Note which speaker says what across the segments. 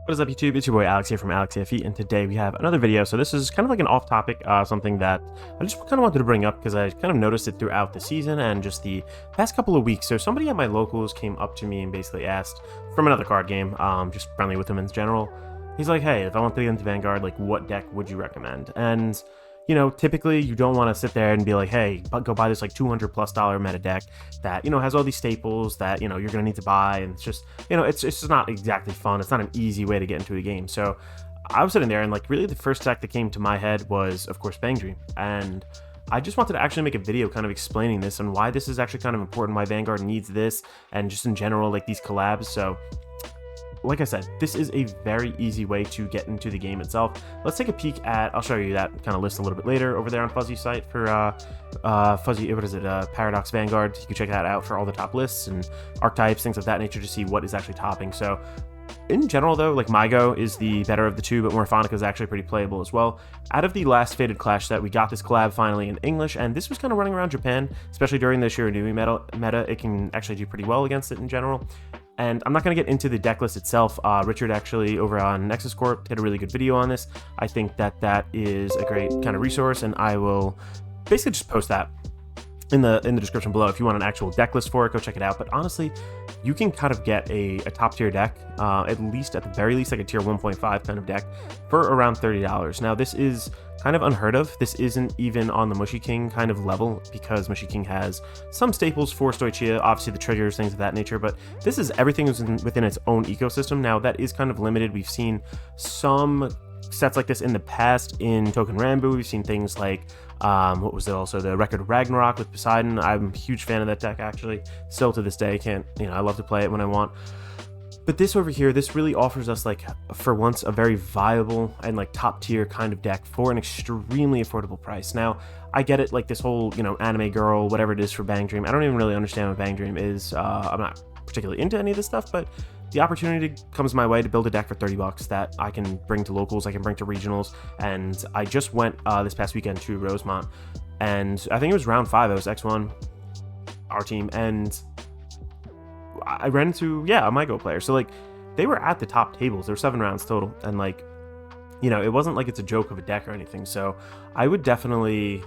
Speaker 1: What is up, YouTube? It's your boy Alex here from AlexCFE, and today we have another video. So this is kind of like an off-topic, something that I just kind of wanted to bring up because I kind of noticed it throughout the season and just the past couple of weeks. So somebody at my locals came up to me and basically asked from another card game, just friendly with him in general. He's like, hey, if I want to get into Vanguard, like what deck would you recommend? And you know, typically you don't want to sit there and be like, hey, go buy this like $200+ meta deck that, you know, has all these staples that, you know, you're going to need to buy. And it's just, you know, it's just not exactly fun. It's not an easy way to get into a game. So I was sitting there and like really the first deck that came to my head was, of course, Bang. And I just wanted to actually make a video kind of explaining this and why this is actually kind of important, why Vanguard needs this, and just in general, like these collabs. So like I said, this is a very easy way to get into the game itself. Let's take a peek at, I'll show you that kind of list a little bit later over there on Fuzzy's site for Paradox Vanguard. You can check that out for all the top lists and archetypes, things of that nature, to see what is actually topping. So in general though, like MyGo is the better of the two, but Morphonica is actually pretty playable as well. Out of the last Fated Clash set, we got this collab finally in English, and this was kind of running around Japan, especially during the Shiranui meta. It can actually do pretty well against it in general. And I'm not going to get into the deck list itself. Richard actually over on Nexus Corps did a really good video on this. I think that that is a great kind of resource, and I will basically just post that in the description below. If you want an actual deck list for it, go check it out. But honestly, you can kind of get a top tier deck, at the very least like a tier 1.5 kind of deck, for around $30. Now this is kind of unheard of. This isn't even on the Mushy King kind of level, because Mushy King has some staples for Stoichia, obviously the triggers, things of that nature, but this is everything within its own ecosystem. Now that is kind of limited. We've seen some sets like this in the past in Token Rambo. We've seen things like what was it, also the Record Ragnarok with Poseidon. I'm a huge fan of that deck, actually, still to this day. I love to play it when I want. But this over here, this really offers us, like, for once, a very viable and like top tier kind of deck for an extremely affordable price. Now, I get it, like this whole, you know, anime girl, whatever it is for Bang Dream. I don't even really understand what Bang Dream is. I'm not particularly into any of this stuff, but the opportunity comes my way to build a deck for $30 that I can bring to locals, I can bring to regionals. And I just went this past weekend to Rosemont, and I think it was round 5. I was X1, our team, and I ran into, a MyGo player. So like they were at the top tables. There were 7 rounds total, and like, you know, it wasn't like it's a joke of a deck or anything. So I would definitely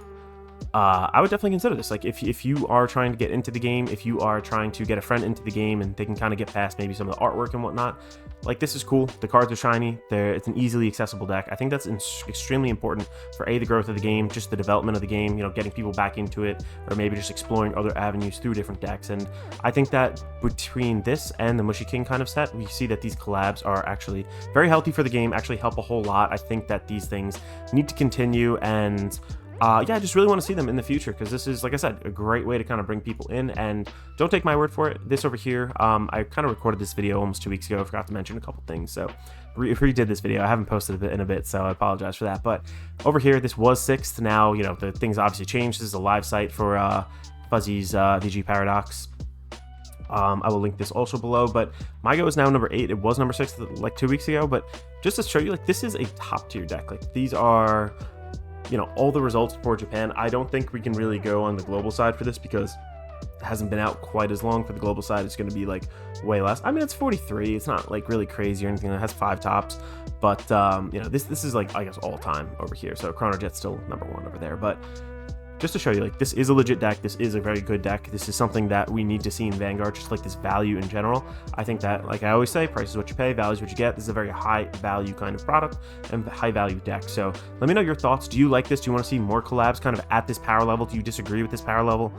Speaker 1: consider this. Like if you are trying to get into the game, if you are trying to get a friend into the game and they can kind of get past maybe some of the artwork and whatnot, like this is cool. The cards are shiny. It's an easily accessible deck. I think that's extremely important for the growth of the game, just the development of the game, you know, getting people back into it, or maybe just exploring other avenues through different decks. And I think that between this and the Mushy King kind of set, we see that these collabs are actually very healthy for the game, actually help a whole lot. I think that these things need to continue, and I just really want to see them in the future, because this is, like I said, a great way to kind of bring people in. And don't take my word for it. This over here, I kind of recorded this video almost 2 weeks ago. I forgot to mention a couple things, so redid this video. I haven't posted it in a bit, so I apologize for that. But over here, this was 6th. Now, you know, the things obviously changed. This is a live site for Fuzzy's VG Paradox. I will link this also below, but MyGo is now number 8. It was number 6 like 2 weeks ago. But just to show you, like, this is a top tier deck. Like, these are, you know, all the results for Japan. I don't think we can really go on the global side for this, because it hasn't been out quite as long. For the global side, it's going to be like way less. I mean, it's 43. It's not like really crazy or anything. It has 5 tops, but you know, this is like, I guess, all time over here. So Chrono Jet's still number 1 over there, but just to show you, like, this is a legit deck. This is a very good deck. This is something that we need to see in Vanguard, just like this value in general. I think that, like I always say, price is what you pay, value is what you get. This is a very high value kind of product and high value deck. So let me know your thoughts. Do you like this? Do you want to see more collabs kind of at this power level? Do you disagree with this power level?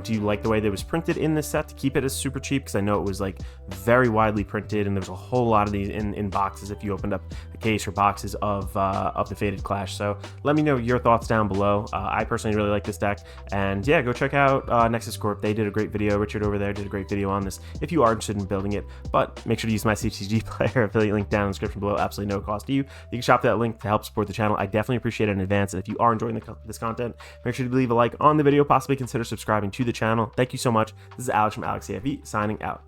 Speaker 1: Do you like the way that it was printed in this set to keep it as super cheap? Because I know it was like very widely printed, and there was a whole lot of these in boxes if you opened up a case or boxes of the Fated Clash. So let me know your thoughts down below. I personally really like this deck, and yeah, go check out Nexus Corp. They did a great video. Richard over there did a great video on this if you are interested in building it. But make sure to use my CTG player affiliate link down in the description below. Absolutely no cost to you. You can shop that link to help support the channel. I definitely appreciate it in advance. And if you are enjoying this content, make sure to leave a like on the video, possibly consider subscribing to the channel. Thank you so much. This is Alex from AlexCFE signing out.